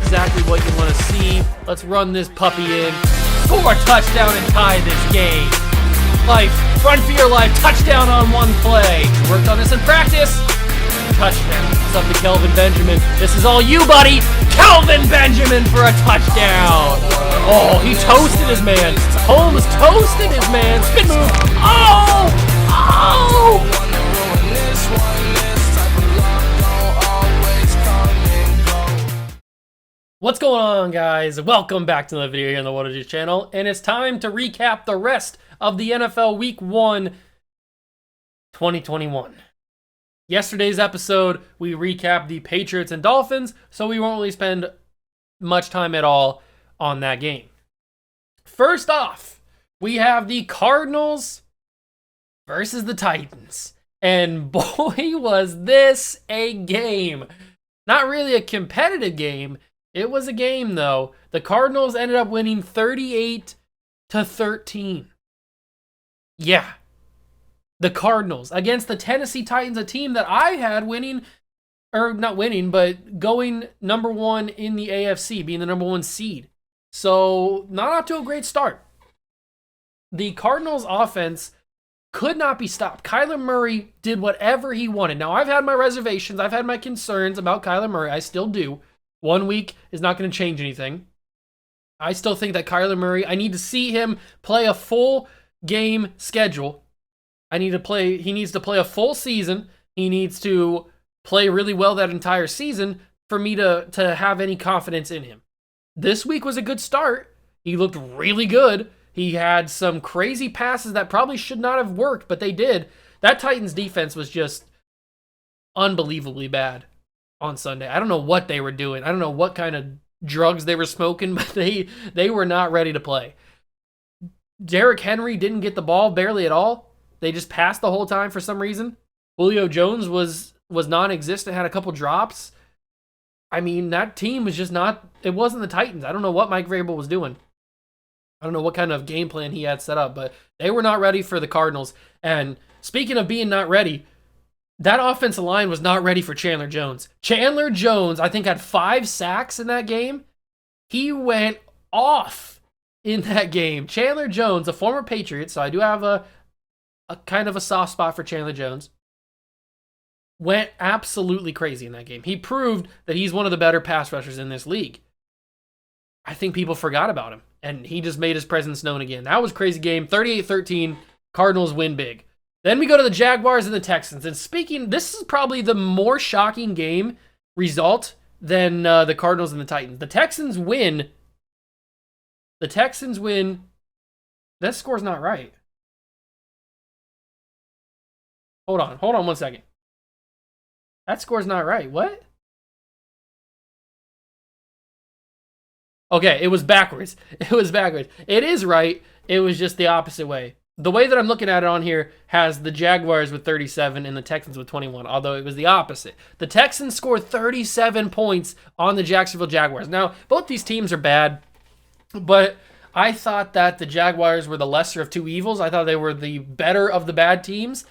exactly what you want to see. Let's run this puppy in. Score a touchdown and tie this game. Life, run for your life, touchdown on one play. Worked on this in practice. Touchdown. It's up to Kelvin Benjamin. This is all you, buddy. Kelvin Benjamin for a touchdown. Oh, he toasted his man. Holmes toasted his man. Spin move. Oh! Oh! What's going on, guys? Welcome back to another video here on the What Juice channel, and it's time to recap the rest of the NFL Week 1 2021. Yesterday's episode, we recapped the Patriots and Dolphins, so we won't really spend much time at all on that game. First off, we have the Cardinals versus the Titans, and boy, was this a game. Not really a competitive game. It was a game, though. The Cardinals ended up winning 38-13. Yeah. The Cardinals against the Tennessee Titans, a team that I had winning, or not winning, but going number one in the AFC, being the number one seed. So, not off to a great start. The Cardinals offense could not be stopped. Kyler Murray did whatever he wanted. Now, I've had my reservations. I've had my concerns about Kyler Murray. I still do. 1 week is not going to change anything. I still think that Kyler Murray, I need to see him play a full game schedule. He needs to play a full season. He needs to play really well that entire season for me to have any confidence in him. This week was a good start. He looked really good. He had some crazy passes that probably should not have worked, but they did. That Titans defense was just unbelievably bad on Sunday. I don't know what they were doing. I don't know what kind of drugs they were smoking, but they were not ready to play. Derrick Henry didn't get the ball barely at all. They just passed the whole time for some reason. Julio Jones was non-existent, had a couple drops. I mean, that team was just not, it wasn't the Titans. I don't know what Mike Vrabel was doing. I don't know what kind of game plan he had set up, but they were not ready for the Cardinals. And speaking of being not ready, that offensive line was not ready for Chandler Jones. Chandler Jones, I think, had 5 sacks in that game. He went off in that game. Chandler Jones, a former Patriot, so I do have a kind of a soft spot for Chandler Jones, went absolutely crazy in that game. He proved that he's one of the better pass rushers in this league. I think people forgot about him, and he just made his presence known again. That was a crazy game. 38-13, Cardinals win big. Then we go to the Jaguars and the Texans. And this is probably the more shocking game result than the Cardinals and the Titans. The Texans win. That score's not right. Hold on 1 second. That score's not right. What? Okay, it was backwards. It is right. It was just the opposite way. The way that I'm looking at it on here has the Jaguars with 37 and the Texans with 21, although it was the opposite. The Texans scored 37 points on the Jacksonville Jaguars. Now, both these teams are bad, but I thought that the Jaguars were the lesser of two evils. I thought they were the better of the bad teams,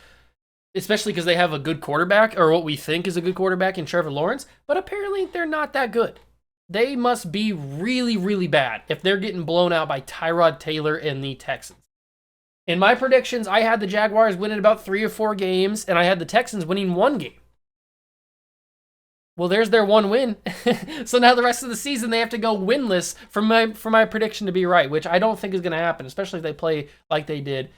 especially because they have a good quarterback, or what we think is a good quarterback in Trevor Lawrence, but apparently they're not that good. They must be really, really bad if they're getting blown out by Tyrod Taylor and the Texans. In my predictions, I had the Jaguars winning about 3 or 4 games, and I had the Texans winning 1 game. Well, there's their 1 win. So now the rest of the season, they have to go winless for my prediction to be right, which I don't think is going to happen, especially if they play like they did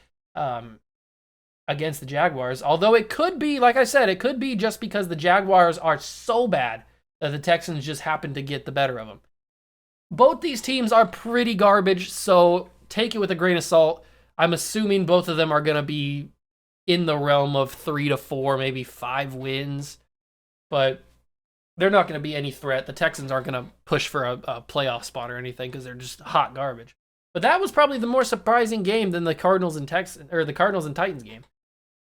against the Jaguars. Although it could be, like I said, it could be just because the Jaguars are so bad that the Texans just happen to get the better of them. Both these teams are pretty garbage, so take it with a grain of salt. I'm assuming both of them are going to be in the realm of 3 to 4, maybe 5 wins. But they're not going to be any threat. The Texans aren't going to push for a playoff spot or anything because they're just hot garbage. But that was probably the more surprising game than the Cardinals and Titans game.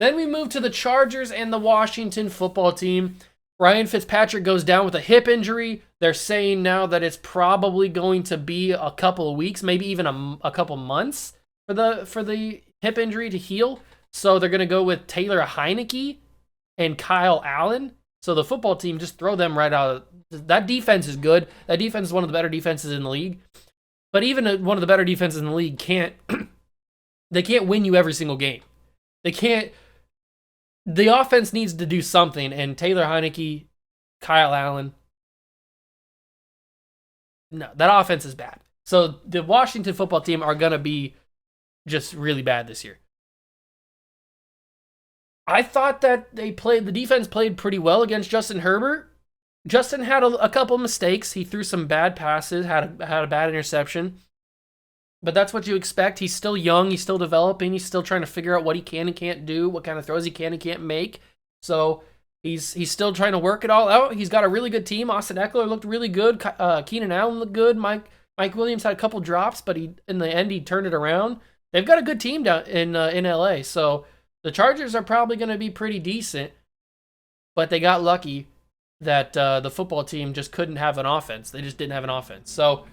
Then we move to the Chargers and the Washington football team. Ryan Fitzpatrick goes down with a hip injury. They're saying now that it's probably going to be a couple of weeks, maybe even a couple months for the hip injury to heal. So they're going to go with Taylor Heineke and Kyle Allen. So the football team, just throw them right out. That defense is good. That defense is one of the better defenses in the league. But even one of the better defenses in the league can't win you every single game. They can't. The offense needs to do something, and Taylor Heinicke, Kyle Allen, no, that offense is bad. So the Washington football team are going to be just really bad this year. I thought that the defense played pretty well against Justin Herbert. Justin had a couple mistakes. He threw some bad passes, had a bad interception. But that's what you expect. He's still young. He's still developing. He's still trying to figure out what he can and can't do, what kind of throws he can and can't make. So he's still trying to work it all out. He's got a really good team. Austin Eckler looked really good. Keenan Allen looked good. Mike Williams had a couple drops, but in the end he turned it around. They've got a good team down in LA. So the Chargers are probably going to be pretty decent, but they got lucky that the football team just couldn't have an offense. They just didn't have an offense. So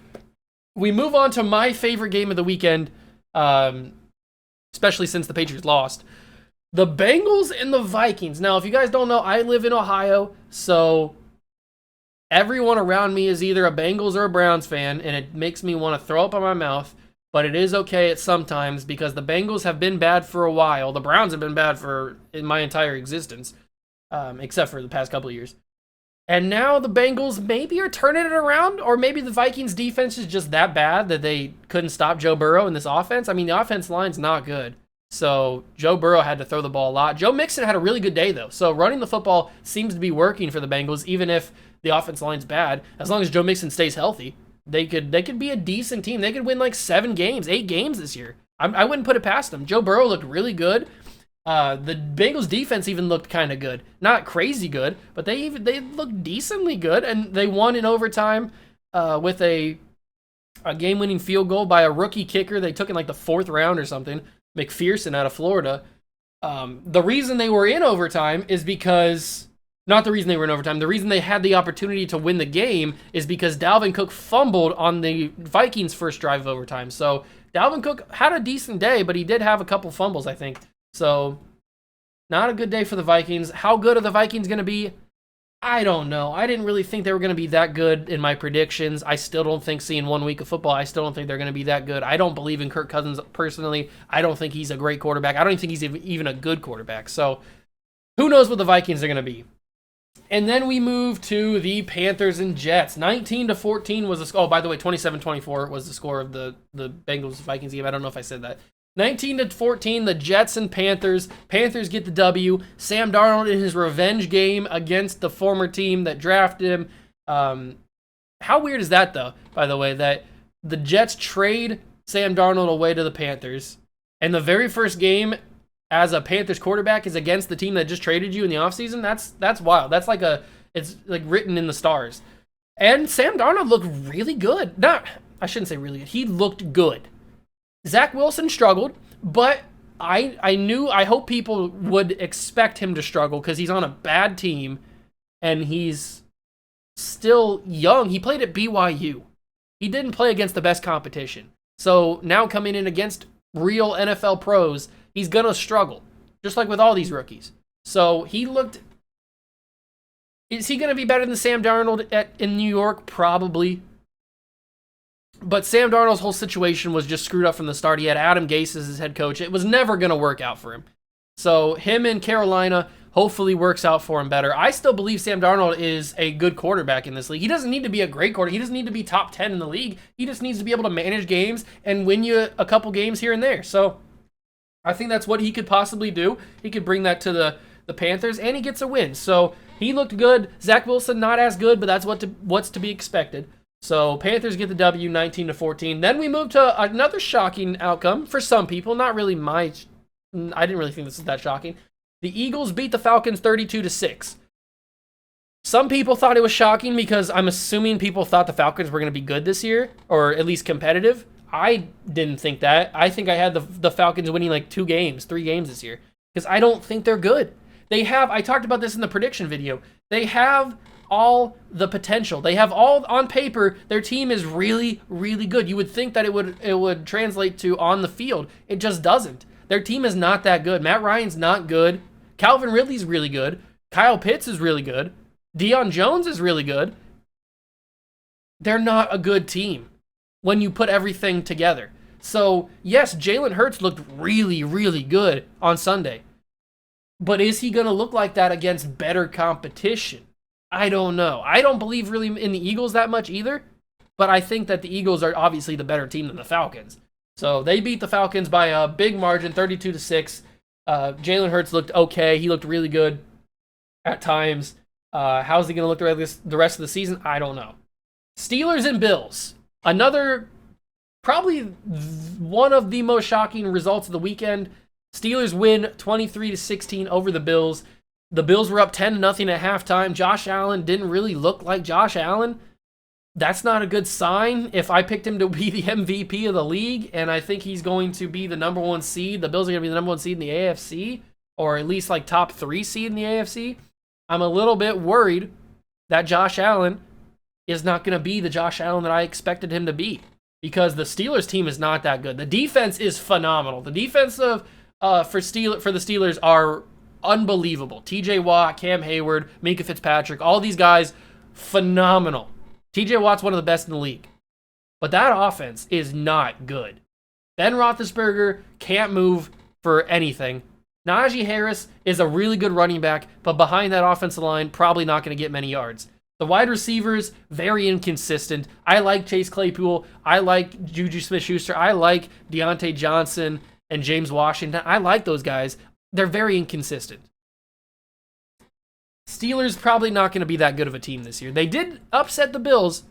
we move on to my favorite game of the weekend, especially since the Patriots lost. The Bengals and the Vikings. Now, if you guys don't know, I live in Ohio, so everyone around me is either a Bengals or a Browns fan, and it makes me want to throw up in my mouth, but it is okay at sometimes because the Bengals have been bad for a while. The Browns have been bad in my entire existence, except for the past couple of years. And now the Bengals maybe are turning it around, or maybe the Vikings defense is just that bad that they couldn't stop Joe Burrow in this offense. I mean, the offense line's not good. So Joe Burrow had to throw the ball a lot. Joe Mixon had a really good day, though. So running the football seems to be working for the Bengals, even if the offense line's bad. As long as Joe Mixon stays healthy, they could be a decent team. They could win like 8 games this year. I wouldn't put it past them. Joe Burrow looked really good. The Bengals defense even looked kind of good. Not crazy good, but they looked decently good, and they won in overtime with a game-winning field goal by a rookie kicker. They took in like the 4th round or something, McPherson out of Florida. The reason they were in overtime is because, not the reason they were in overtime, the reason they had the opportunity to win the game is because Dalvin Cook fumbled on the Vikings' first drive of overtime. So Dalvin Cook had a decent day, but he did have a couple fumbles, I think. So, not a good day for the Vikings. How good are the Vikings going to be? I don't know. I didn't really think they were going to be that good in my predictions. I still don't think, seeing 1 week of football, I still don't think they're going to be that good. I don't believe in Kirk Cousins personally. I don't think he's a great quarterback. I don't even think he's even a good quarterback. So, who knows what the Vikings are going to be. And then we move to the Panthers and Jets. 19-14 was the score. Oh, by the way, 27-24 was the score of the Bengals-Vikings game. I don't know if I said that. 19-14, the Jets and Panthers. Panthers get the W. Sam Darnold in his revenge game against the former team that drafted him. How weird is that, though, by the way, that the Jets trade Sam Darnold away to the Panthers, and the very first game as a Panthers quarterback is against the team that just traded you in the offseason? That's wild. That's it's like written in the stars. And Sam Darnold looked really good. I shouldn't say really good. He looked good. Zach Wilson struggled, but I hope people would expect him to struggle because he's on a bad team and he's still young. He played at BYU. He didn't play against the best competition. So now coming in against real NFL pros, he's going to struggle, just like with all these rookies. So is he going to be better than Sam Darnold in New York? Probably. But Sam Darnold's whole situation was just screwed up from the start. He had Adam Gase as his head coach. It was never going to work out for him. So him in Carolina hopefully works out for him better. I still believe Sam Darnold is a good quarterback in this league. He doesn't need to be a great quarterback. He doesn't need to be top 10 in the league. He just needs to be able to manage games and win you a couple games here and there. So I think that's what he could possibly do. He could bring that to the Panthers, and he gets a win. So he looked good. Zach Wilson, not as good, but that's what's to be expected. So Panthers get the W, 19-14. Then we move to another shocking outcome for some people. Not really I didn't really think this was that shocking. The Eagles beat the Falcons 32-6. Some people thought it was shocking because I'm assuming people thought the Falcons were going to be good this year, or at least competitive. I didn't think that. I think I had the Falcons winning like 3 games this year because I don't think they're good. I talked about this in the prediction video. They have all the potential. They have all on paper. Their team is really, really good. You would think that it would translate to on the field. It just doesn't. Their team is not that good. Matt Ryan's not good. Calvin Ridley's really good. Kyle Pitts is really good. Deion Jones is really good. They're not a good team when you put everything together. So, yes, Jalen Hurts looked really, really good on Sunday. But is he going to look like that against better competition? I don't know. I don't believe really in the Eagles that much either. But I think that the Eagles are obviously the better team than the Falcons. So they beat the Falcons by a big margin, 32-6. Jalen Hurts looked okay. He looked really good at times. How's he going to look the rest of the season? I don't know. Steelers and Bills. Another, probably one of the most shocking results of the weekend. Steelers win 23-16 over the Bills. The Bills were up 10-0 at halftime. Josh Allen didn't really look like Josh Allen. That's not a good sign. If I picked him to be the MVP of the league, and I think he's going to be the number 1 seed, the Bills are going to be the number 1 seed in the AFC, or at least like top 3 seed in the AFC, I'm a little bit worried that Josh Allen is not going to be the Josh Allen that I expected him to be, because the Steelers team is not that good. The defense is phenomenal. The defensive for the Steelers are unbelievable. TJ Watt, Cam Hayward, Minka Fitzpatrick, all these guys, phenomenal. TJ Watt's one of the best in the league. But that offense is not good. Ben Roethlisberger can't move for anything. Najee Harris is a really good running back, but behind that offensive line, probably not going to get many yards. The wide receivers, very inconsistent. I like Chase Claypool. I like Juju Smith-Schuster. I like Deontay Johnson and James Washington. I like those guys. They're very inconsistent. Steelers probably not going to be that good of a team this year. They did upset the Bills,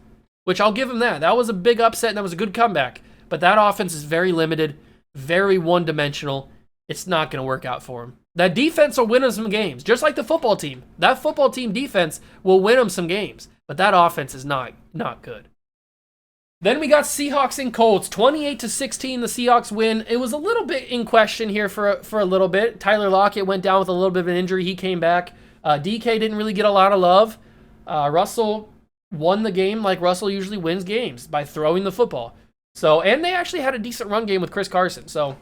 which I'll give them that. That was a big upset and that was a good comeback. But that offense is very limited, very one-dimensional. It's not going to work out for them. That defense will win them some games, just like the football team. That football team defense will win them some games, but that offense is not good. Then we got Seahawks and Colts, 28-16. The Seahawks win. It was a little bit in question here for a little bit. Tyler Lockett went down with a little bit of an injury. He came back. DK didn't really get a lot of love. Russell won the game like Russell usually wins games, by throwing the football. So, and they actually had a decent run game with Chris Carson. So,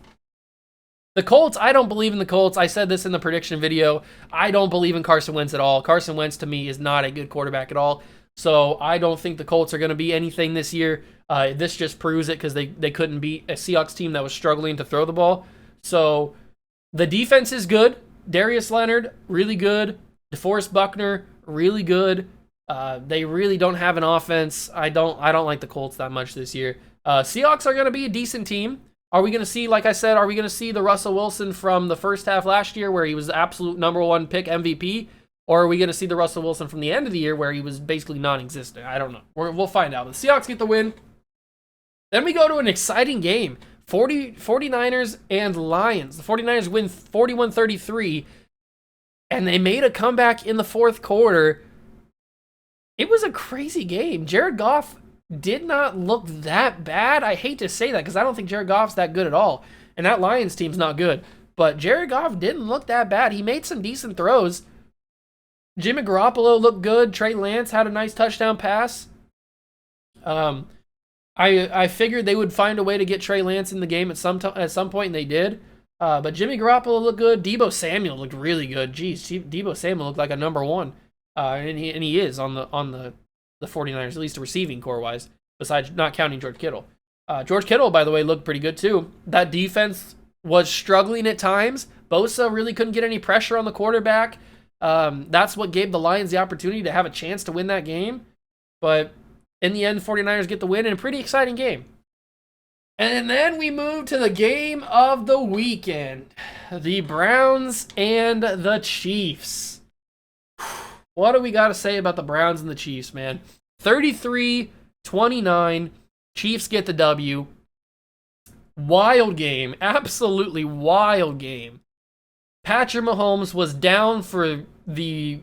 the Colts, I don't believe in the Colts. I said this in the prediction video. I don't believe in Carson Wentz at all. Carson Wentz, to me, is not a good quarterback at all. So I don't think the Colts are going to be anything this year. This just proves it, because they couldn't beat a Seahawks team that was struggling to throw the ball. So the defense is good. Darius Leonard, really good. DeForest Buckner, really good. They really don't have an offense. I don't like the Colts that much this year. Seahawks are going to be a decent team. Are we going to see, like I said, are we going to see the Russell Wilson from the first half last year where he was the absolute number 1 pick MVP? Or are we going to see the Russell Wilson from the end of the year where he was basically non-existent? I don't know. We'll find out. The Seahawks get the win. Then we go to an exciting game. 49ers and Lions. The 49ers win 41-33, and they made a comeback in the fourth quarter. It was a crazy game. Jared Goff did not look that bad. I hate to say that, because I don't think Jared Goff's that good at all. And that Lions team's not good. But Jared Goff didn't look that bad. He made some decent throws. Jimmy Garoppolo looked good. Trey Lance had a nice touchdown pass. I figured they would find a way to get Trey Lance in the game at some point, and they did. But Jimmy Garoppolo looked good. Deebo Samuel looked really good. Jeez, Deebo Samuel looked like a number 1. And he is on the 49ers, at least receiving core-wise, besides not counting George Kittle. George Kittle, by the way, looked pretty good too. That defense was struggling at times. Bosa really couldn't get any pressure on the quarterback. That's what gave the Lions the opportunity to have a chance to win that game. But in the end, the 49ers get the win in a pretty exciting game. And then we move to the game of the weekend. The Browns and the Chiefs. What do we got to say about the Browns and the Chiefs, man? 33-29. Chiefs get the W. Wild game. Absolutely wild game. Patrick Mahomes was down for the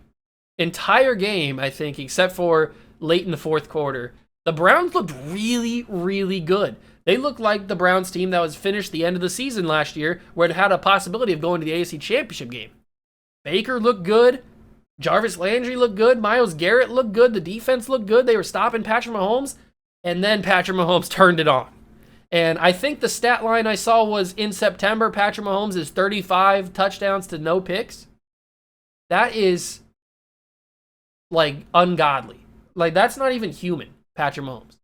entire game, I think, except for late in the fourth quarter. The Browns looked really, really good. They looked like the Browns team that was finished the end of the season last year, where it had a possibility of going to the AFC Championship game. Baker looked good. Jarvis Landry looked good. Myles Garrett looked good. The defense looked good. They were stopping Patrick Mahomes, and then Patrick Mahomes turned it on. And I think the stat line I saw was in September, Patrick Mahomes is 35 touchdowns to no picks. That is like ungodly. Like that's not even human, Patrick Mahomes.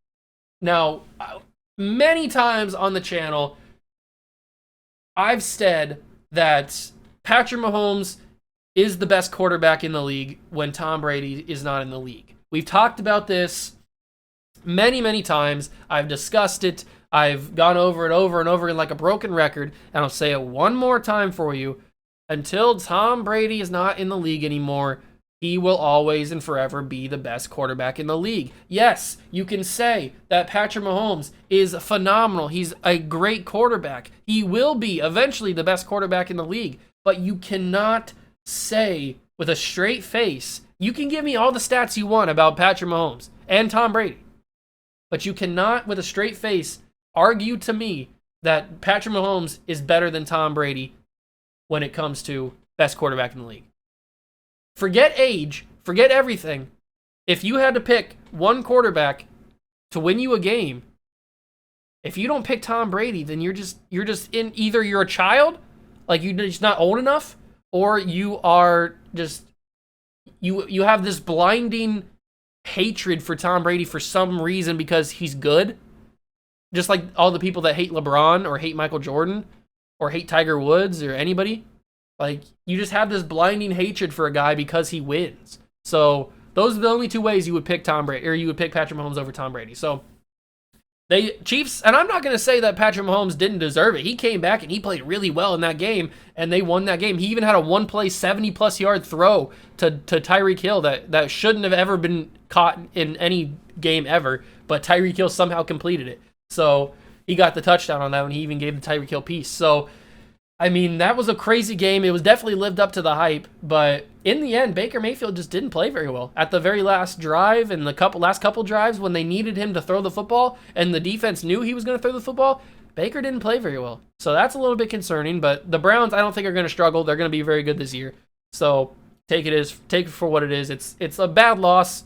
Now, many times on the channel, I've said that Patrick Mahomes is the best quarterback in the league when Tom Brady is not in the league. We've talked about this many, many times. I've discussed it. I've gone over it over and over again like a broken record, and I'll say it one more time for you. Until Tom Brady is not in the league anymore, he will always and forever be the best quarterback in the league. Yes, you can say that Patrick Mahomes is phenomenal. He's a great quarterback. He will be eventually the best quarterback in the league, but you cannot say with a straight face, you can give me all the stats you want about Patrick Mahomes and Tom Brady, but you cannot with a straight face argue to me that Patrick Mahomes is better than Tom Brady when it comes to best quarterback in the league. Forget age, forget everything. If you had to pick one quarterback to win you a game, if you don't pick Tom Brady, then you're just in either you're a child, like you're just not old enough, or you are just you have this blinding hatred for Tom Brady for some reason because he's good. Just like all the people that hate LeBron or hate Michael Jordan or hate Tiger Woods or anybody. Like, you just have this blinding hatred for a guy because he wins. So, those are the only two ways you would pick Tom Brady, or you would pick Patrick Mahomes over Tom Brady. So, Chiefs, and I'm not going to say that Patrick Mahomes didn't deserve it. He came back and he played really well in that game, and they won that game. He even had a one-play 70-plus yard throw to Tyreek Hill that shouldn't have ever been caught in any game ever, but Tyreek Hill somehow completed it. So he got the touchdown on that one. He even gave the Tyreek Hill piece. So, I mean, that was a crazy game. It was definitely lived up to the hype, but in the end, Baker Mayfield just didn't play very well. At the very last drive and the last couple drives when they needed him to throw the football and the defense knew he was going to throw the football, Baker didn't play very well. So that's a little bit concerning, but the Browns I don't think are going to struggle. They're going to be very good this year. So take it for what it is. It's a bad loss.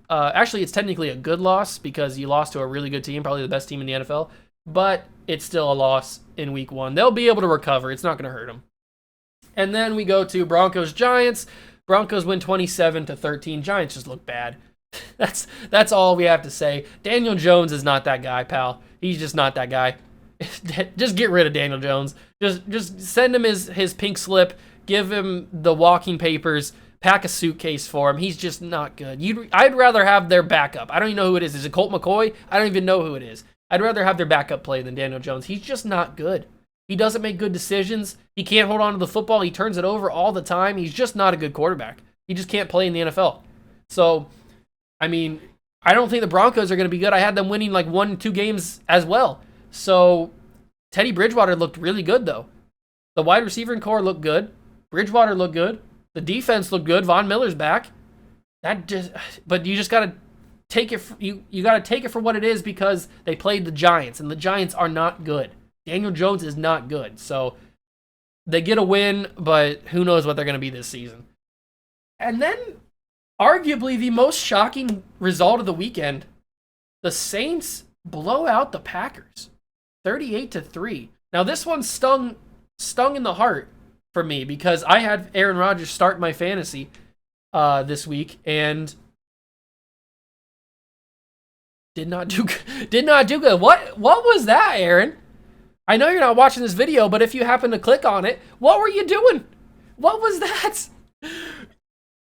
Actually, it's technically a good loss because you lost to a really good team, probably the best team in the NFL, but it's still a loss in week one. They'll be able to recover. It's not going to hurt them. And then we go to Broncos-Giants. Broncos win 27-13. Giants just look bad. That's all we have to say. Daniel Jones is not that guy, pal. He's just not that guy. Just get rid of Daniel Jones. Just send him his pink slip. Give him the walking papers. Pack a suitcase for him. He's just not good. I'd rather have their backup. I don't even know who it is. Is it Colt McCoy? I don't even know who it is. I'd rather have their backup play than Daniel Jones. He's just not good. He doesn't make good decisions. He can't hold on to the football. He turns it over all the time. He's just not a good quarterback. He just can't play in the NFL. So, I mean, I don't think the Broncos are going to be good. I had them winning like 1-2 games as well. So, Teddy Bridgewater looked really good, though. The wide receiving core looked good. Bridgewater looked good. The defense looked good. Von Miller's back. But you just got to take it. You got to take it for what it is because they played the Giants, and the Giants are not good. Daniel Jones is not good, so they get a win, but who knows what they're going to be this season. And then, arguably the most shocking result of the weekend, the Saints blow out the Packers, 38-3. Now this one stung in the heart for me because I had Aaron Rodgers start my fantasy this week and did not do good. What was that, Aaron? I know you're not watching this video, but if you happen to click on it, what were you doing? What was that?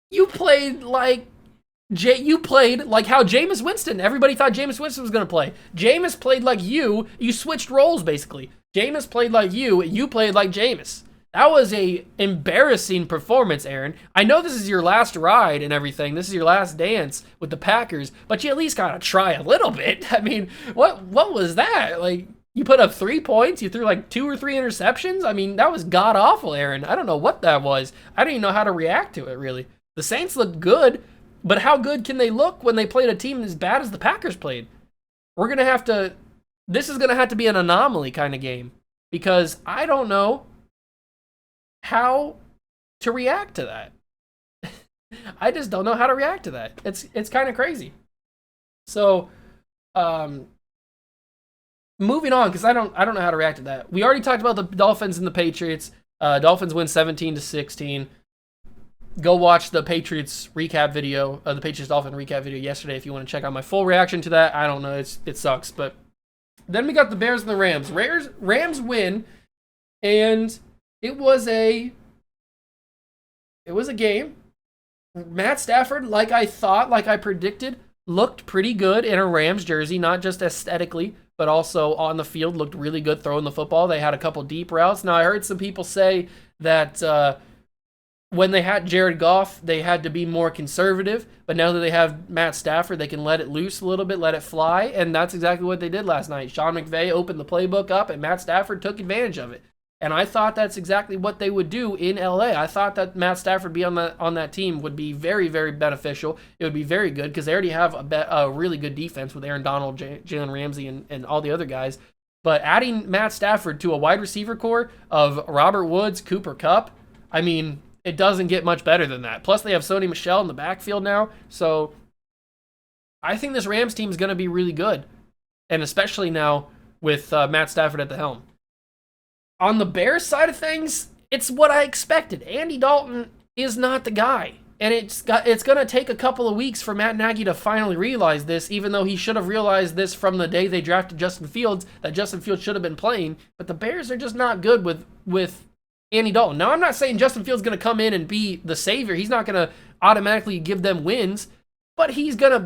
You played like how Jameis Winston. Everybody thought Jameis Winston was going to play. Jameis played like you. You switched roles, basically. Jameis played like you. You played like Jameis. That was a embarrassing performance, Aaron. I know this is your last ride and everything. This is your last dance with the Packers, but you at least got to try a little bit. I mean, what was that? Like, you put up 3 points. You threw like 2 or 3 interceptions. I mean, that was god-awful, Aaron. I don't know what that was. I don't even know how to react to it, really. The Saints looked good, but how good can they look when they played a team as bad as the Packers played? This is going to have to be an anomaly kind of game because I don't know how to react to that. I just don't know how to react to that. It's kind of crazy. So, moving on, because I don't know how to react to that. We already talked about the Dolphins and the Patriots. Dolphins win 17-16. go watch the Patriots recap video, the Patriots Dolphin recap video yesterday if you want to check out my full reaction to that. I don't know, it sucks. But then we got the Bears and the Rams. Rams win, and it was a game. Matt Stafford, like I predicted, looked pretty good in a Rams jersey, not just aesthetically, but also on the field, looked really good throwing the football. They had a couple deep routes. Now, I heard some people say that when they had Jared Goff, they had to be more conservative, but now that they have Matt Stafford, they can let it loose a little bit, let it fly, and that's exactly what they did last night. Sean McVay opened the playbook up, and Matt Stafford took advantage of it. And I thought that's exactly what they would do in LA. I thought that Matt Stafford be on that team would be very, very beneficial. It would be very good because they already have a really good defense with Aaron Donald, Jalen Ramsey, and all the other guys. But adding Matt Stafford to a wide receiver core of Robert Woods, Cooper Kupp, I mean, it doesn't get much better than that. Plus, they have Sony Michel in the backfield now. So I think this Rams team is going to be really good. And especially now with Matt Stafford at the helm. On the Bears side of things, it's what I expected. Andy Dalton is not the guy. And it's going to take a couple of weeks for Matt Nagy to finally realize this, even though he should have realized this from the day they drafted Justin Fields, that Justin Fields should have been playing. But the Bears are just not good with Andy Dalton. Now, I'm not saying Justin Fields is going to come in and be the savior. He's not going to automatically give them wins, but he's going to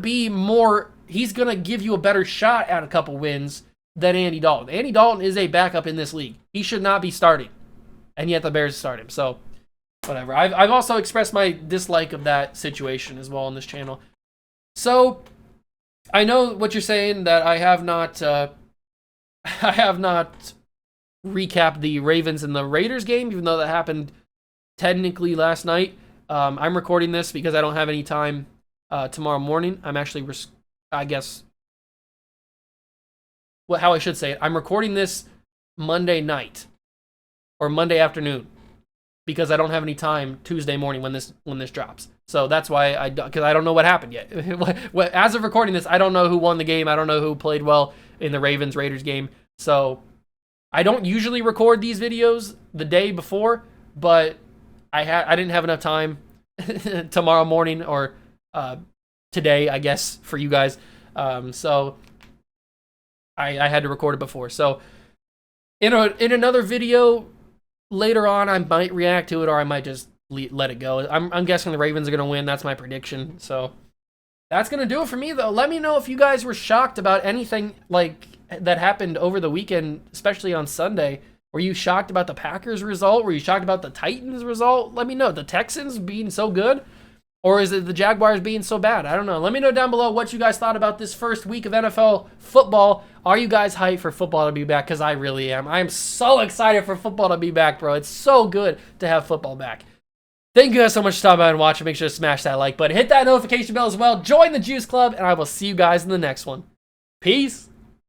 give you a better shot at a couple wins than Andy Dalton. Andy Dalton is a backup in this league. He should not be starting, and yet the Bears start him. So, whatever. I've also expressed my dislike of that situation as well on this channel. So, I know what you're saying, that I have not recapped the Ravens and the Raiders game, even though that happened technically last night. I'm recording this because I don't have any time tomorrow morning. I'm actually, how I should say it, I'm recording this Monday night or Monday afternoon because I don't have any time Tuesday morning when this drops. So that's why because I don't know what happened yet. As of recording this, I don't know who won the game. I don't know who played well in the Ravens-Raiders game. So I don't usually record these videos the day before, but I didn't have enough time tomorrow morning or today, I guess, for you guys. So I had to record it before. So in another video later on, I might react to it, or I might just let it go. I'm guessing the Ravens are going to win. That's my prediction. So that's going to do it for me, though. Let me know if you guys were shocked about anything like that happened over the weekend, especially on Sunday. Were you shocked about the Packers result? Were you shocked about the Titans result? Let me know. The Texans being so good? Or is it the Jaguars being so bad? I don't know. Let me know down below what you guys thought about this first week of NFL football. Are you guys hyped for football to be back? Because I really am. I am so excited for football to be back, bro. It's so good to have football back. Thank you guys so much for stopping by and watching. Make sure to smash that like button. Hit that notification bell as well. Join the Juice Club, and I will see you guys in the next one. Peace.